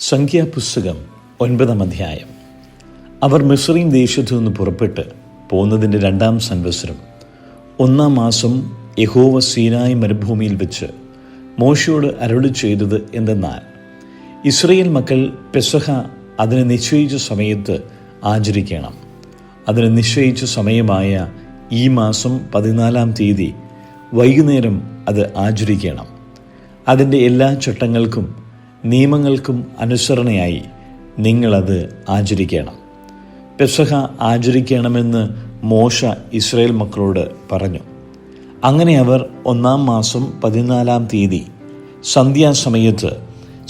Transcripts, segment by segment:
സംഖ്യാപുസ്തകം 9-ാം അധ്യായം. അവർ മിസ്രയീം ദേശത്തു നിന്ന് പുറപ്പെട്ട് പോകുന്നതിൻ്റെ 2-ാം സംവത്സരം 1-ാം മാസം യഹോവ സീനായി മരുഭൂമിയിൽ വെച്ച് മോശയോട് അരുളി ചെയ്തത് എന്തെന്നാൽ, ഇസ്രായേൽ മക്കൾ പെസഹ അതിന് നിശ്ചയിച്ച സമയത്ത് ആചരിക്കണം. അതിന് നിശ്ചയിച്ച സമയമായ ഈ മാസം 14-ാം തീയതി വൈകുന്നേരം അത് ആചരിക്കണം. അതിൻ്റെ എല്ലാ ചട്ടങ്ങൾക്കും നിയമങ്ങൾക്കും അനുസരണയായി നിങ്ങളത് ആചരിക്കണം. പെസഹ ആചരിക്കണമെന്ന് മോശ ഇസ്രായേൽ മക്കളോട് പറഞ്ഞു. അങ്ങനെ അവർ 1-ാം മാസം 14-ാം തീയതി സന്ധ്യാസമയത്ത്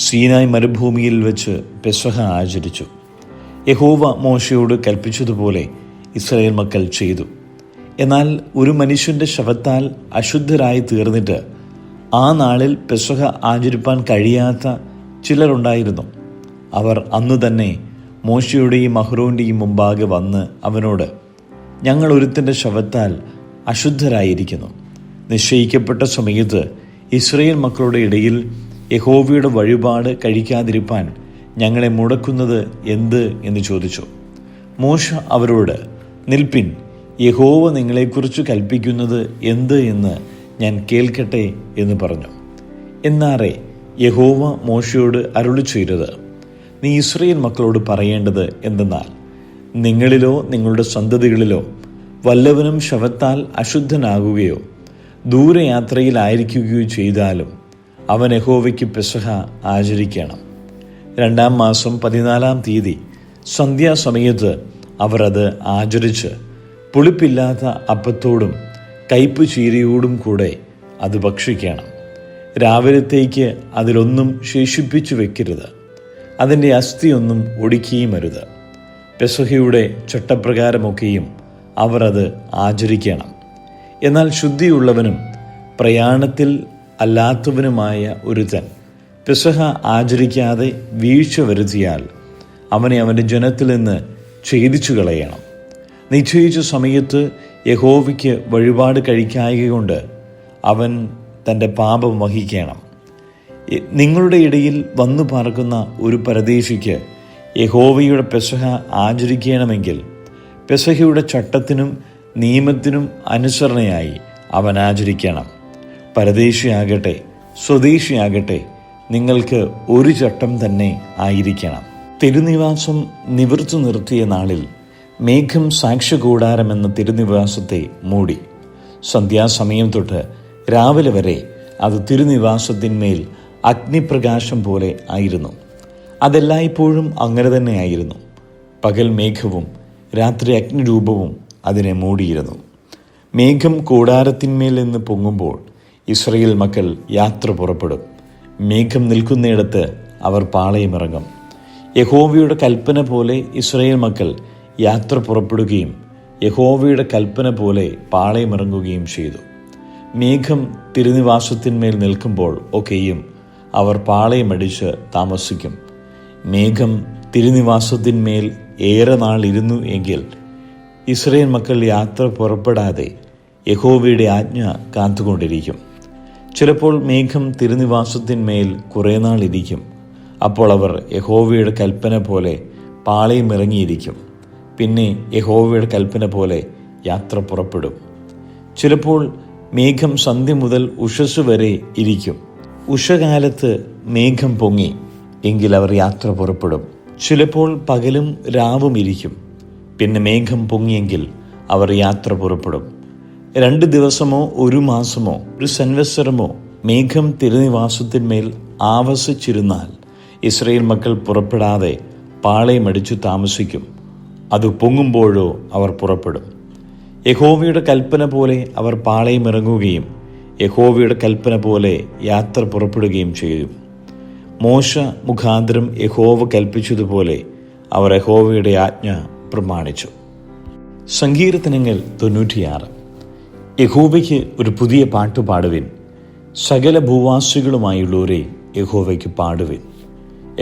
സീനായ് മരുഭൂമിയിൽ വെച്ച് പെസഹ ആചരിച്ചു. യഹോവ മോശയോട് കൽപ്പിച്ചതുപോലെ ഇസ്രായേൽ മക്കൾ ചെയ്തു. എന്നാൽ ഒരു മനുഷ്യൻ്റെ ശവത്താൽ അശുദ്ധരായി തീർന്നിട്ട് ആ നാളിൽ പെസഹ ആചരിപ്പാൻ കഴിയാത്ത ചിലരുണ്ടായിരുന്നു. അവർ അന്നു തന്നെ മോശയുടെയും അഹ്റോൻ്റെയും മുമ്പാകെ വന്ന് അവനോട്, ഞങ്ങൾ ഒരുത്തൻ്റെ ശവത്താൽ അശുദ്ധരായിരിക്കുന്നു. നിശ്ചയിക്കപ്പെട്ട സമയത്ത് ഇസ്രായേൽ മക്കളുടെ ഇടയിൽ യഹോവയുടെ വഴിപാട് കഴിക്കാതിരിപ്പാൻ ഞങ്ങളെ മുടക്കുന്നത് എന്ത് എന്ന് ചോദിച്ചു. മോശ അവരോട്, നിൽപ്പിൻ, യഹോവ നിങ്ങളെക്കുറിച്ച് കൽപ്പിക്കുന്നത് എന്ത് എന്ന് ഞാൻ കേൾക്കട്ടെ എന്ന് പറഞ്ഞു. എന്നാറെ യഹോവ മോശയോട് അരുളി ചെയ്തത്, നീ ഇസ്രായേൽ മക്കളോട് പറയേണ്ടത് എന്തെന്നാൽ, നിങ്ങളിലോ നിങ്ങളുടെ സന്തതികളിലോ വല്ലവനും ശവത്താൽ അശുദ്ധനാകുകയോ ദൂരയാത്രയിലായിരിക്കുകയോ ചെയ്താലും അവൻ യഹോവയ്ക്ക് പെസഹ ആചരിക്കണം. 2-ാം മാസം 14-ാം തീയതി സന്ധ്യാസമയത്ത് അവർ അത് ആചരിച്ച് പുളിപ്പില്ലാത്ത അപ്പത്തോടും കയ്പ് ചീരയോടും കൂടെ അത് ഭക്ഷിക്കണം. രാവിലത്തേക്ക് അതിലൊന്നും ശേഷിപ്പിച്ചു വെക്കരുത്. അതിൻ്റെ അസ്ഥിയൊന്നും ഒടിക്കുകയും അരുത്. പെസഹയുടെ ചട്ടപ്രകാരമൊക്കെയും അവർ അത് ആചരിക്കണം. എന്നാൽ ശുദ്ധിയുള്ളവനും പ്രയാണത്തിൽ അല്ലാത്തവനുമായ ഒരുത്തൻ പെസഹ ആചരിക്കാതെ വീഴ്ച വരുത്തിയാൽ അവനെ അവൻ്റെ ജനത്തിൽ നിന്ന് ഛേദിച്ചു കളയണം. നിശ്ചയിച്ച സമയത്ത് യഹോവയ്ക്ക് വഴിപാട് കഴിക്കായകൊണ്ട് അവൻ തൻ്റെ പാപം വഹിക്കണം. നിങ്ങളുടെ ഇടയിൽ വന്നു പാർക്കുന്ന ഒരു പരദേശിക്ക് യഹോവയുടെ പെസഹ ആചരിക്കണമെങ്കിൽ പെസഹയുടെ ചട്ടത്തിനും നിയമത്തിനും അനുസരണയായി അവൻ ആചരിക്കണം. പരദേശിയാകട്ടെ സ്വദേശിയാകട്ടെ നിങ്ങൾക്ക് ഒരു ചട്ടം തന്നെ ആയിരിക്കണം. തിരുനിവാസം നിവർത്തി നിർത്തിയ നാളിൽ മേഘം സാക്ഷ്യകൂടാരമെന്ന തിരുനിവാസത്തെ മൂടി. സന്ധ്യാസമയം തൊട്ട് രാവിലെ വരെ അത് തിരുനിവാസത്തിന്മേൽ അഗ്നിപ്രകാശം പോലെ ആയിരുന്നു. അതെല്ലായ്പ്പോഴും അങ്ങനെ തന്നെ ആയിരുന്നു. പകൽ മേഘവും രാത്രി അഗ്നിരൂപവും അതിനെ മൂടിയിരുന്നു. മേഘം കൂടാരത്തിന്മേൽ നിന്ന് പൊങ്ങുമ്പോൾ ഇസ്രായേൽ മക്കൾ യാത്ര പുറപ്പെടും. മേഘം നിൽക്കുന്നിടത്ത് അവർ പാളയമിറങ്ങും. യഹോവയുടെ കൽപ്പന പോലെ ഇസ്രായേൽ മക്കൾ യാത്ര പുറപ്പെടുകയും യഹോവയുടെ കൽപ്പന പോലെ പാളയമിറങ്ങുകയും ചെയ്തു. മേഘം തിരുനിവാസത്തിന്മേൽ നിൽക്കുമ്പോൾ ഒക്കെയും അവർ പാളയമടിച്ച് താമസിക്കും. മേഘം തിരുനിവാസത്തിന്മേൽ ഏറെ നാൾ ഇരുന്നു എങ്കിൽ ഇസ്രായേൽ മക്കൾ യാത്ര പുറപ്പെടാതെ യഹോവയുടെ ആജ്ഞ കാത്തുകൊണ്ടിരിക്കും. ചിലപ്പോൾ മേഘം തിരുനിവാസത്തിന്മേൽ കുറേ നാൾ ഇരിക്കും. അപ്പോൾ അവർ യഹോവയുടെ കൽപ്പന പോലെ പാളയമിറങ്ങിയിരിക്കും. പിന്നെ യഹോവയുടെ കൽപ്പന പോലെ യാത്ര പുറപ്പെടും. ചിലപ്പോൾ മേഘം സന്ധ്യ മുതൽ ഉഷസ് വരെ ഇരിക്കും. ഉഷകാലത്ത് മേഘം പൊങ്ങി എങ്കിൽ അവർ യാത്ര പുറപ്പെടും. ചിലപ്പോൾ പകലും രാവും ഇരിക്കും. പിന്നെ മേഘം പൊങ്ങിയെങ്കിൽ അവർ യാത്ര പുറപ്പെടും. 2 ദിവസമോ 1 മാസമോ 1 സംവത്സരമോ മേഘം തിരുനിവാസത്തിന്മേൽ ആവസിച്ചിരുന്നാൽ ഇസ്രായേൽ മക്കൾ പുറപ്പെടാതെ പാളയമടിച്ചു താമസിക്കും. അത് പൊങ്ങുമ്പോഴോ അവർ പുറപ്പെടും. യഹോവയുടെ കൽപ്പന പോലെ അവർ പാളയമിറങ്ങുകയും യഹോവയുടെ കൽപ്പന പോലെ യാത്ര പുറപ്പെടുകയും ചെയ്യും. മോശ മുഖാന്തരം യഹോവ കൽപ്പിച്ചതുപോലെ അവർ യഹോവയുടെ ആജ്ഞ പ്രമാണിച്ചു. സങ്കീർത്തനങ്ങൾ 96. യഹോവയ്ക്ക് ഒരു പുതിയ പാട്ട് പാടുവിൻ. സകല ഭൂവാസികളുമായുള്ളവരെ യഹോവയ്ക്ക് പാടുവിൻ.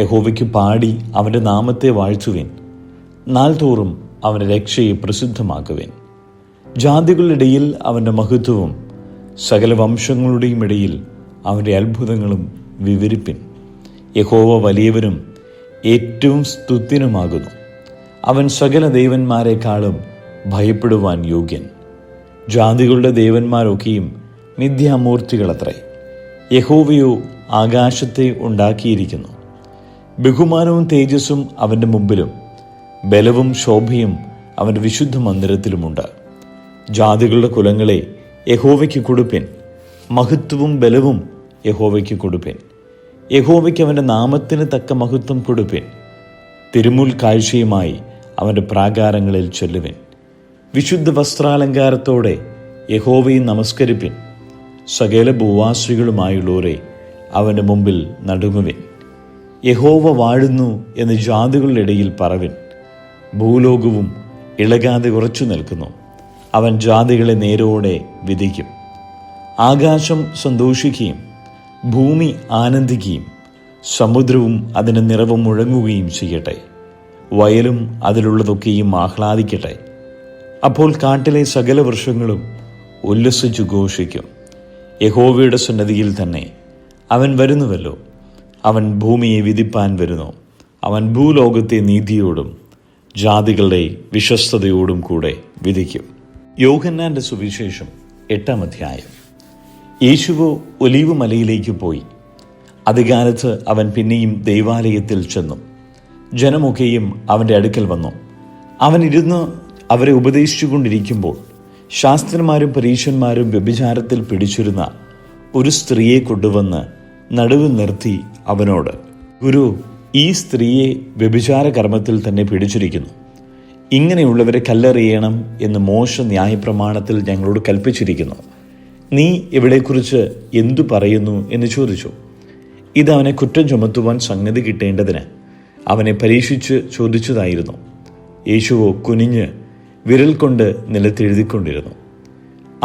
യഹോവയ്ക്ക് പാടി അവൻ്റെ നാമത്തെ വാഴ്ത്തുവിൻ. നാൾതോറും അവൻ്റെ രക്ഷയെ പ്രസിദ്ധമാക്കുവിൻ. ജാതികളുടെ ഇടയിൽ അവൻ്റെ മഹത്വവും സകല വംശങ്ങളുടെയും ഇടയിൽ അവൻ്റെ അത്ഭുതങ്ങളും വിവരിപ്പിൻ. യഹോവ വലിയവനും ഏറ്റവും സ്തുത്യനുമാകുന്നു. അവൻ സകല ദേവന്മാരെക്കാളും ഭയപ്പെടുവാൻ യോഗ്യൻ. ജാതികളുടെ ദേവന്മാരൊക്കെയും മിഥ്യാമൂർത്തികളത്രേ. യഹോവയോ ആകാശത്തെ ഉണ്ടാക്കിയിരിക്കുന്നു. ബഹുമാനവും തേജസ്സും അവൻ്റെ മുമ്പിലും ബലവും ശോഭയും അവൻ്റെ വിശുദ്ധ മന്ദിരത്തിലുമുണ്ട്. ജാതികളുടെ കുലങ്ങളെ യഹോവയ്ക്ക് കൊടുപ്പിൻ, മഹത്വവും ബലവും യഹോവയ്ക്ക് കൊടുപ്പിൻ. യഹോവയ്ക്ക് അവൻ്റെ നാമത്തിന് തക്ക മഹത്വം കൊടുപ്പിൻ. തിരുമുൽ കാഴ്ചയുമായി അവൻ്റെ പ്രാകാരങ്ങളിൽ ചൊല്ലുവിൻ. വിശുദ്ധ വസ്ത്രാലങ്കാരത്തോടെ യഹോവയെ നമസ്കരിപ്പിൻ. സകല ഭൂവാസികളുമായുള്ളവരെ അവൻ്റെ മുമ്പിൽ നടുങ്ങുവിൻ. യഹോവ വാഴുന്നു എന്ന് ജാതികളുടെ ഇടയിൽ പറവിൻ. ഭൂലോകവും ഇളകാതെ ഉറച്ചു നിൽക്കുന്നു. അവൻ ജാതികളെ നേരോടെ വിധിക്കും. ആകാശം സന്തോഷിക്കുകയും ഭൂമി ആനന്ദിക്കുകയും സമുദ്രവും അതിൻ്റെ നിറവും മുഴങ്ങുകയും ചെയ്യട്ടെ. വയലും അതിലുള്ളതൊക്കെയും ആഹ്ലാദിക്കട്ടെ. അപ്പോൾ കാട്ടിലെ സകല വൃക്ഷങ്ങളും ഉല്ലസിച്ചു ഘോഷിക്കും. യഹോവയുടെ സന്നദ്ധിയിൽ തന്നെ അവൻ വരുന്നുവല്ലോ. അവൻ ഭൂമിയെ വിധിപ്പാൻ വരുന്നു. അവൻ ഭൂലോകത്തെ നീതിയോടും ജാതികളുടെ വിശ്വസ്തയോടും കൂടെ വിധിക്കും. യോഹന്നാന്റെ സുവിശേഷം 8-ാം അധ്യായം. യേശുവോ ഒലീവ് മലയിലേക്ക് പോയി. അതികാലത്ത് അവൻ പിന്നെയും ദൈവാലയത്തിൽ ചെന്നു. ജനമൊക്കെയും അവൻ്റെ അടുക്കൽ വന്നു. അവൻ ഇരുന്ന് അവരെ ഉപദേശിച്ചുകൊണ്ടിരിക്കുമ്പോൾ ശാസ്ത്രന്മാരും പരീശന്മാരും വ്യഭിചാരത്തിൽ പിടിച്ചിരുന്ന ഒരു സ്ത്രീയെ കൊണ്ടുവന്ന് നടുവിൽ നിർത്തി അവനോട്, ഗുരു, ഈ സ്ത്രീയെ വ്യഭിചാര കർമ്മത്തിൽ തന്നെ പിടിച്ചിരിക്കുന്നു. ഇങ്ങനെയുള്ളവരെ കല്ലെറിയണം എന്ന് മോശ ന്യായപ്രമാണത്തിൽ ഞങ്ങളോട് കൽപ്പിച്ചിരിക്കുന്നു. നീ ഇവളെക്കുറിച്ച് എന്തു പറയുന്നു എന്ന് ചോദിച്ചു. ഇത് അവനെ കുറ്റം ചുമത്തുവാൻ സംഗതി കിട്ടേണ്ടതിന് അവനെ പരീക്ഷിച്ച് ചോദിച്ചതായിരുന്നു. യേശുവോ കുനിഞ്ഞ് വിരൽ കൊണ്ട് നിലത്തെഴുതിക്കൊണ്ടിരുന്നു.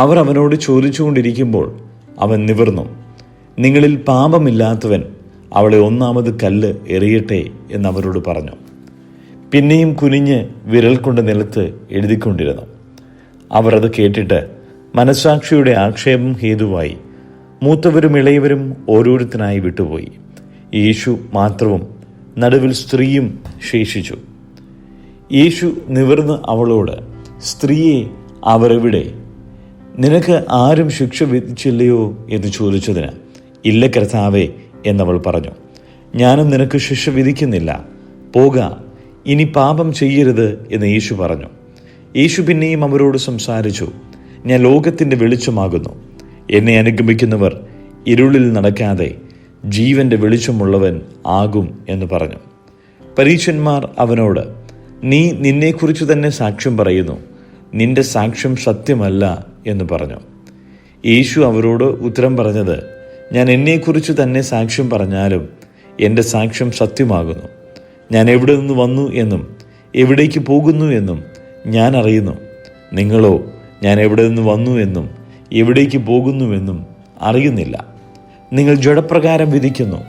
അവർ അവനോട് ചോദിച്ചുകൊണ്ടിരിക്കുമ്പോൾ അവൻ നിവർന്നു, നിങ്ങളിൽ പാപമില്ലാത്തവൻ അവളെ ഒന്നാമത് കല്ല് എറിയട്ടെ എന്നവരോട് പറഞ്ഞു. പിന്നെയും കുനിഞ്ഞ് വിരൽ കൊണ്ട് നിലത്ത് എഴുതിക്കൊണ്ടിരുന്നു. അവർ അത് കേട്ടിട്ട് മനസ്സാക്ഷിയുടെ ആക്ഷേപം ഹേതുവായി മൂത്തവരും ഇളയവരും ഓരോരുത്തനായി വിട്ടുപോയി. യേശു മാത്രവും നടുവിൽ സ്ത്രീയും ശേഷിച്ചു. യേശു നിവർന്ന് അവളോട്, സ്ത്രീയെ, അവർ എവിടെ? നിനക്ക് ആരും ശിക്ഷ വിധിച്ചില്ലയോ എന്ന് ചോദിച്ചതിന്, ഇല്ല കർത്താവേ എന്നവൾ പറഞ്ഞു. ഞാനും നിനക്ക് ശിക്ഷ വിധിക്കുന്നില്ല, പോക, ഇനി പാപം ചെയ്യരുത് എന്ന് യേശു പറഞ്ഞു. യേശു പിന്നെയും അവരോട് സംസാരിച്ചു, ഞാൻ ലോകത്തിൻ്റെ വെളിച്ചമാകുന്നു. എന്നെ അനുഗമിക്കുന്നവർ ഇരുളിൽ നടക്കാതെ ജീവന്റെ വെളിച്ചമുള്ളവൻ ആകും എന്ന് പറഞ്ഞു. പരീശന്മാർ അവനോട്, നീ നിന്നെക്കുറിച്ച് തന്നെ സാക്ഷ്യം പറയുന്നു, നിന്റെ സാക്ഷ്യം സത്യമല്ല എന്ന് പറഞ്ഞു. യേശു അവരോട് ഉത്തരം പറഞ്ഞത്, ഞാൻ എന്നെക്കുറിച്ച് തന്നെ സാക്ഷ്യം പറഞ്ഞാലും എൻ്റെ സാക്ഷ്യം സത്യമാകുന്നു. ഞാൻ എവിടെ നിന്ന് വന്നു എന്നും എവിടേക്ക് പോകുന്നു എന്നും ഞാൻ അറിയുന്നു. നിങ്ങളോ ഞാൻ എവിടെ നിന്ന് വന്നു എന്നും എവിടേക്ക് പോകുന്നുവെന്നും അറിയുന്നില്ല. നിങ്ങൾ ജഡപ്രകാരം വിധിക്കുന്നു,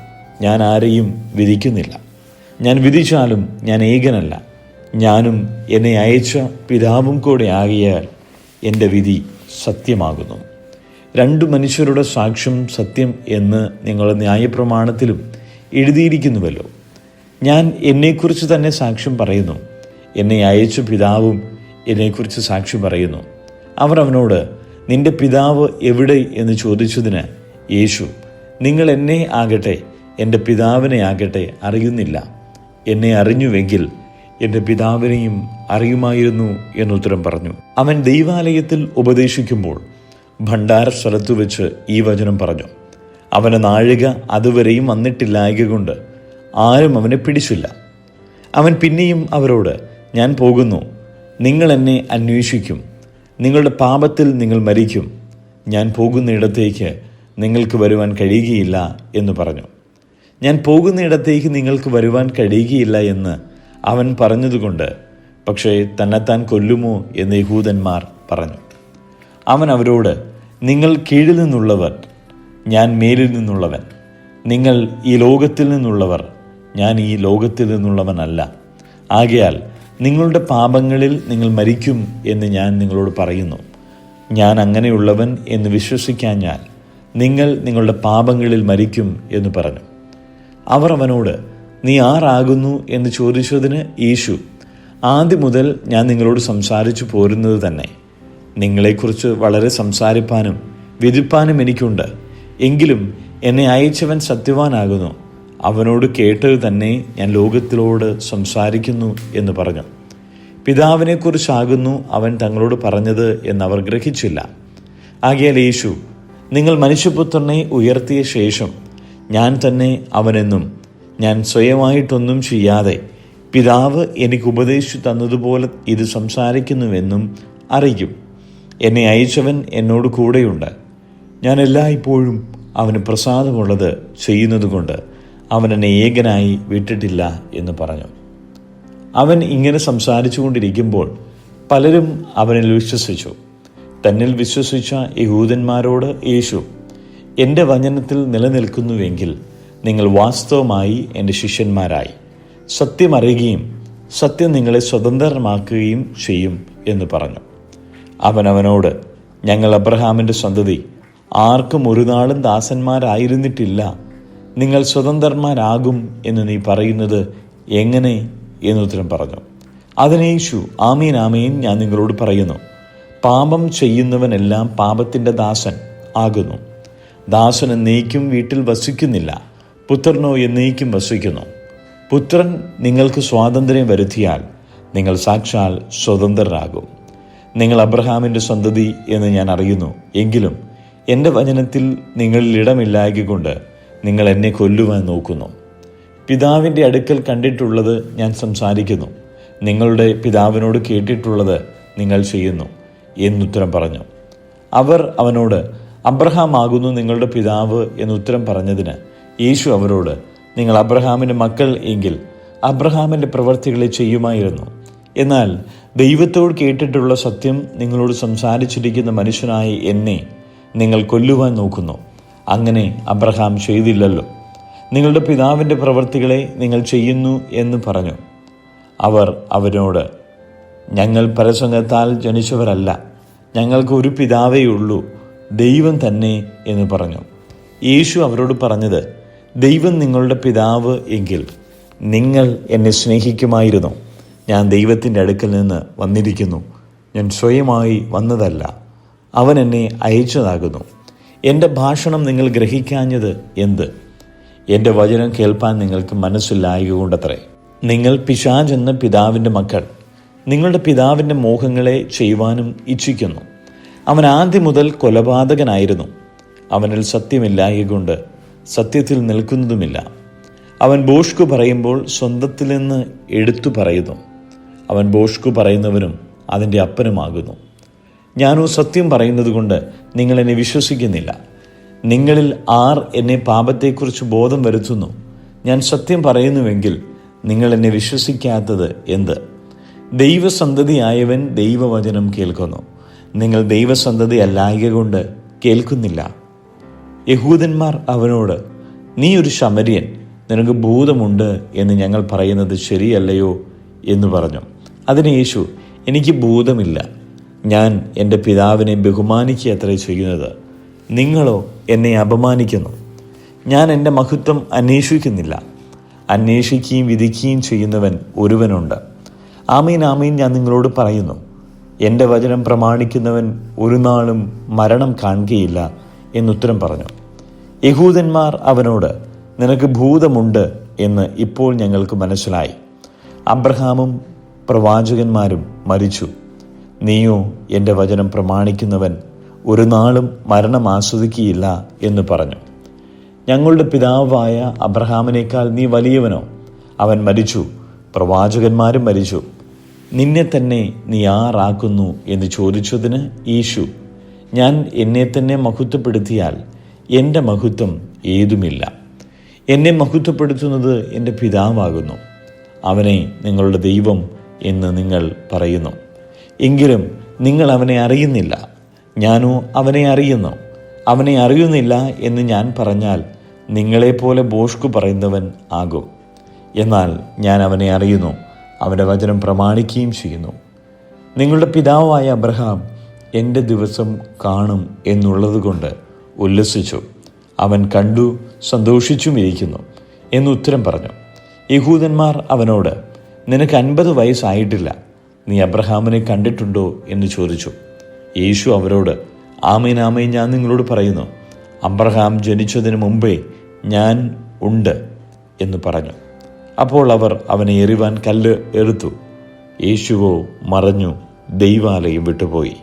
ഞാൻ ആരെയും വിധിക്കുന്നില്ല. ഞാൻ വിധിച്ചാലും ഞാൻ ഏകനല്ല, ഞാനും എന്നെ അയച്ച പിതാവും കൂടെ ആകിയാൽ എൻ്റെ വിധി സത്യമാകുന്നു. 2 മനുഷ്യരുടെ സാക്ഷ്യം സത്യം എന്ന് നിങ്ങളുടെ ന്യായപ്രമാണത്തിലും എഴുതിയിരിക്കുന്നുവല്ലോ. ഞാൻ എന്നെക്കുറിച്ച് തന്നെ സാക്ഷ്യം പറയുന്നു, എന്നെ അയച്ച പിതാവും എന്നെക്കുറിച്ച് സാക്ഷ്യം പറയുന്നു. അവർ അവനോട്, നിന്റെ പിതാവ് എവിടെ എന്ന് ചോദിച്ചതിന് യേശു, നിങ്ങൾ എന്നെ ആകട്ടെ എൻ്റെ പിതാവിനെ ആകട്ടെ അറിയുന്നില്ല. എന്നെ അറിഞ്ഞുവെങ്കിൽ എൻ്റെ പിതാവിനെയും അറിയുമായിരുന്നു എന്നുത്തരം പറഞ്ഞു. അവൻ ദൈവാലയത്തിൽ ഉപദേശിക്കുമ്പോൾ ഭണ്ഡാര സ്ഥലത്തു വെച്ച് ഈ വചനം പറഞ്ഞു. അവന് നാഴിക അതുവരെയും വന്നിട്ടില്ലായകൊണ്ട് ആരും അവനെ പിടിച്ചില്ല. അവൻ പിന്നെയും അവരോട്, ഞാൻ പോകുന്നു, നിങ്ങൾ എന്നെ അന്വേഷിക്കും, നിങ്ങളുടെ പാപത്തിൽ നിങ്ങൾ മരിക്കും. ഞാൻ പോകുന്നയിടത്തേക്ക് നിങ്ങൾക്ക് വരുവാൻ കഴിയുകയില്ല എന്ന് പറഞ്ഞു. ഞാൻ പോകുന്നയിടത്തേക്ക് നിങ്ങൾക്ക് വരുവാൻ കഴിയുകയില്ല എന്ന് അവൻ പറഞ്ഞതുകൊണ്ട് പക്ഷേ തന്നെത്താൻ കൊല്ലുമോ എന്ന് യഹൂദന്മാർ പറഞ്ഞു. അവൻ അവരോട്, നിങ്ങൾ കീഴിൽ നിന്നുള്ളവർ, ഞാൻ മേലിൽ നിന്നുള്ളവൻ. നിങ്ങൾ ഈ ലോകത്തിൽ നിന്നുള്ളവർ, ഞാൻ ഈ ലോകത്തിൽ നിന്നുള്ളവനല്ല. ആകയാൽ നിങ്ങളുടെ പാപങ്ങളിൽ നിങ്ങൾ മരിക്കും എന്ന് ഞാൻ നിങ്ങളോട് പറയുന്നു. ഞാൻ അങ്ങനെയുള്ളവൻ എന്ന് വിശ്വസിക്കാഞ്ഞാൽ നിങ്ങൾ നിങ്ങളുടെ പാപങ്ങളിൽ മരിക്കും എന്ന് പറഞ്ഞു. അവർ അവനോട്, നീ ആരാകുന്നു എന്ന് ചോദിച്ചതിന് യേശു, ആദ്യം മുതൽ ഞാൻ നിങ്ങളോട് സംസാരിച്ചു പോരുന്നത് തന്നെ. നിങ്ങളെക്കുറിച്ച് വളരെ സംസാരിപ്പാനും വിധിപ്പാനും എനിക്കുണ്ട്. എങ്കിലും എന്നെ അയച്ചവൻ സത്യവാനാകുന്നു. അവനോട് കേട്ടത് തന്നെ ഞാൻ ലോകത്തിലോട് സംസാരിക്കുന്നു എന്ന് പറഞ്ഞു. പിതാവിനെക്കുറിച്ചാകുന്നു അവൻ തങ്ങളോട് പറഞ്ഞത് എന്നവർ ഗ്രഹിച്ചില്ല. ആകയാൽ യേശു, നിങ്ങൾ മനുഷ്യപുത്രനെ ഉയർത്തിയ ശേഷം ഞാൻ തന്നെ അവനെന്നും ഞാൻ സ്വയമായിട്ടൊന്നും ചെയ്യാതെ പിതാവ് എനിക്ക് ഉപദേശിച്ചു തന്നതുപോലെ ഇത് സംസാരിക്കുന്നുവെന്നും അറിയിക്കും. എന്നെ അയച്ചവൻ എന്നോട് കൂടെയുണ്ട്. ഞാൻ എല്ലായ്പ്പോഴും അവന് പ്രസാദമുള്ളത് ചെയ്യുന്നതുകൊണ്ട് അവൻ എന്നെ ഏകനായി വിട്ടിട്ടില്ല എന്ന് പറഞ്ഞു. അവൻ ഇങ്ങനെ സംസാരിച്ചു കൊണ്ടിരിക്കുമ്പോൾ പലരും അവനിൽ വിശ്വസിച്ചു. തന്നിൽ വിശ്വസിച്ച യഹൂദന്മാരോട് യേശു, എൻ്റെ വചനത്തിൽ നിലനിൽക്കുന്നുവെങ്കിൽ നിങ്ങൾ വാസ്തവമായി എൻ്റെ ശിഷ്യന്മാരായി സത്യം അറിയുകയും സത്യം നിങ്ങളെ സ്വതന്ത്രമാക്കുകയും ചെയ്യും എന്ന് പറഞ്ഞു. അവൻ അവനോട്, ഞങ്ങൾ അബ്രഹാമിൻ്റെ സന്തതി, ആർക്കും ഒരു നാളും ദാസന്മാരായിരുന്നിട്ടില്ല. നിങ്ങൾ സ്വതന്ത്രന്മാരാകും എന്ന് നീ പറയുന്നത് എങ്ങനെ എന്നുത്തരം പറഞ്ഞു. അതിന് യേശു, ആമീൻ ആമീൻ ഞാൻ നിങ്ങളോട് പറയുന്നു, പാപം ചെയ്യുന്നവനെല്ലാം പാപത്തിൻ്റെ ദാസൻ ആകുന്നു. ദാസൻ എന്നേക്കും വീട്ടിൽ വസിക്കുന്നില്ല, പുത്രനോ എന്നേക്കും വസിക്കുന്നു. പുത്രൻ നിങ്ങൾക്ക് സ്വാതന്ത്ര്യം വരുത്തിയാൽ നിങ്ങൾ സാക്ഷാൽ സ്വതന്ത്രരാകും. നിങ്ങൾ അബ്രഹാമിൻ്റെ സന്തതി എന്ന് ഞാൻ അറിയുന്നു. എങ്കിലും എൻ്റെ വചനത്തിൽ നിങ്ങളിൽ ഇടമില്ലായകൊണ്ട് നിങ്ങൾ എന്നെ കൊല്ലുവാൻ നോക്കുന്നു. പിതാവിൻ്റെ അടുക്കൽ കണ്ടിട്ടുള്ളത് ഞാൻ സംസാരിക്കുന്നു, നിങ്ങളുടെ പിതാവിനോട് കേട്ടിട്ടുള്ളത് നിങ്ങൾ ചെയ്യുന്നു എന്നുത്തരം പറഞ്ഞു. അവർ അവനോട്, അബ്രഹാം ആകുന്നു നിങ്ങളുടെ പിതാവ് എന്നുത്തരം പറഞ്ഞതിന് യേശു അവരോട്, നിങ്ങൾ അബ്രഹാമിൻ്റെ മക്കൾ എങ്കിൽ അബ്രഹാമിൻ്റെ പ്രവൃത്തികളെ ചെയ്യുമായിരുന്നു. എന്നാൽ ദൈവത്തോട് കേട്ടിട്ടുള്ള സത്യം നിങ്ങളോട് സംസാരിച്ചിരിക്കുന്ന മനുഷ്യനായ എന്നെ നിങ്ങൾ കൊല്ലുവാൻ നോക്കുന്നു. അങ്ങനെ അബ്രഹാം ചെയ്തില്ലല്ലോ. നിങ്ങളുടെ പിതാവിൻ്റെ പ്രവൃത്തികളെ നിങ്ങൾ ചെയ്യുന്നു എന്ന് പറഞ്ഞു. അവർ അവനോട്, ഞങ്ങൾ പരസംഗത്താൽ ജനിച്ചവരല്ല, ഞങ്ങൾക്ക് ഒരു പിതാവേ ഉള്ളൂ, ദൈവം തന്നെ എന്ന് പറഞ്ഞു. യേശു അവരോട് പറഞ്ഞത്, ദൈവം നിങ്ങളുടെ പിതാവ് എങ്കിൽ നിങ്ങൾ എന്നെ സ്നേഹിക്കുമായിരുന്നു. ഞാൻ ദൈവത്തിൻ്റെ അടുക്കൽ നിന്ന് വന്നിരിക്കുന്നു. ഞാൻ സ്വയമായി വന്നതല്ല, അവൻ എന്നെ അയച്ചതാകുന്നു. എൻ്റെ ഭാഷണം നിങ്ങൾ ഗ്രഹിക്കാഞ്ഞത് എന്ത്? എൻ്റെ വചനം കേൾപ്പാൻ നിങ്ങൾക്ക് മനസ്സില്ലായകൊണ്ടത്രേ. നിങ്ങൾ പിശാചെന്ന പിതാവിൻ്റെ മക്കൾ, നിങ്ങളുടെ പിതാവിൻ്റെ മോഹങ്ങളെ ചെയ്യുവാനും ഇച്ഛിക്കുന്നു. അവൻ ആദ്യം മുതൽ കൊലപാതകനായിരുന്നു. അവനിൽ സത്യമില്ലായകൊണ്ട് സത്യത്തിൽ നിൽക്കുന്നതുമില്ല. അവൻ ഭോഷ്കു പറയുമ്പോൾ സ്വന്തത്തിൽ നിന്ന് എടുത്തു പറയുന്നു. അവൻ ഭോഷ്കു പറയുന്നവനും അതിൻ്റെ അപ്പനുമാകുന്നു. ഞാനോ സത്യം പറയുന്നത് കൊണ്ട് നിങ്ങൾ എന്നെ വിശ്വസിക്കുന്നില്ല. നിങ്ങളിൽ ആർ എന്നെ പാപത്തെക്കുറിച്ച് ബോധം വരുത്തുന്നു? ഞാൻ സത്യം പറയുന്നുവെങ്കിൽ നിങ്ങൾ എന്നെ വിശ്വസിക്കാത്തത് എന്ത്? ദൈവസന്തതിയായവൻ ദൈവവചനം കേൾക്കുന്നു. നിങ്ങൾ ദൈവസന്തതി അല്ലായകൊണ്ട് കേൾക്കുന്നില്ല. യഹൂദന്മാർ അവനോട്, നീ ഒരു ശമര്യൻ, നിനക്ക് ഭൂതമുണ്ട് എന്ന് ഞങ്ങൾ പറയുന്നത് ശരിയല്ലയോ എന്ന് പറഞ്ഞു. അതിന് യേശു, എനിക്ക് ഭൂതമില്ല, ഞാൻ എൻ്റെ പിതാവിനെ ബഹുമാനിക്കുക അത്രേ ചെയ്യുന്നത്. നിങ്ങളോ എന്നെ അപമാനിക്കുന്നു. ഞാൻ എൻ്റെ മഹത്വം അന്വേഷിക്കുന്നില്ല. അന്വേഷിക്കുകയും വിധിക്കുകയും ചെയ്യുന്നവൻ ഒരുവനുണ്ട്. ആമീൻ ആമീൻ ഞാൻ നിങ്ങളോട് പറയുന്നു, എൻ്റെ വചനം പ്രമാണിക്കുന്നവൻ ഒരു നാളും മരണം കാണുകയില്ല എന്നുത്തരം പറഞ്ഞു. യഹൂദന്മാർ അവനോട്, നിനക്ക് ഭൂതമുണ്ട് എന്ന് ഇപ്പോൾ ഞങ്ങൾക്ക് മനസ്സിലായി. അബ്രഹാമും പ്രവാചകന്മാരും മരിച്ചു. നീയോ എൻ്റെ വചനം പ്രമാണിക്കുന്നവൻ ഒരു നാളും മരണം ആസ്വദിക്കുകയില്ല എന്ന് പറഞ്ഞു. ഞങ്ങളുടെ പിതാവായ അബ്രഹാമിനേക്കാൾ നീ വലിയവനോ? അവൻ മരിച്ചു, പ്രവാചകന്മാരും മരിച്ചു. നിന്നെ തന്നെ നീ ആറാക്കുന്നു എന്ന് ചോദിച്ചതിന് യേശു, ഞാൻ എന്നെ തന്നെ മഹത്വപ്പെടുത്തിയാൽ എൻ്റെ മഹത്വം ഏതുമില്ല. എന്നെ മഹത്വപ്പെടുത്തുന്നത് എൻ്റെ പിതാവാകുന്നു. അവനെ നിങ്ങളുടെ ദൈവം എന്ന് നിങ്ങൾ പറയുന്നു. എങ്കിലും നിങ്ങൾ അവനെ അറിയുന്നില്ല. ഞാനോ അവനെ അറിയുന്നു. അവനെ അറിയുന്നില്ല എന്ന് ഞാൻ പറഞ്ഞാൽ നിങ്ങളെപ്പോലെ ഭോഷ്കു പറയുന്നവൻ ആകും. എന്നാൽ ഞാൻ അവനെ അറിയുന്നു, അവൻ്റെ വചനം പ്രമാണിക്കുകയും ചെയ്യുന്നു. നിങ്ങളുടെ പിതാവായ അബ്രഹാം എൻ്റെ ദിവസം കാണും എന്നുള്ളത് കൊണ്ട് ഉല്ലസിച്ചു. അവൻ കണ്ടു സന്തോഷിച്ചും ഇരിക്കുന്നു എന്നുത്തരം പറഞ്ഞു. യഹൂദന്മാർ അവനോട്, നിനക്ക് 50 വയസ്സായിട്ടില്ല, നീ അബ്രഹാമിനെ കണ്ടിട്ടുണ്ടോ എന്ന് ചോദിച്ചു. യേശു അവരോട്, ആമേൻ ആമേൻ ഞാൻ നിങ്ങളോട് പറയുന്നു, അബ്രഹാം ജനിച്ചതിന് മുമ്പേ ഞാൻ ഉണ്ട് എന്ന് പറഞ്ഞു. അപ്പോൾ അവർ അവനെ എറിവാൻ കല്ല് എറുത്തു. യേശുവോ മറഞ്ഞു, ദൈവാലയം വിട്ടുപോയി.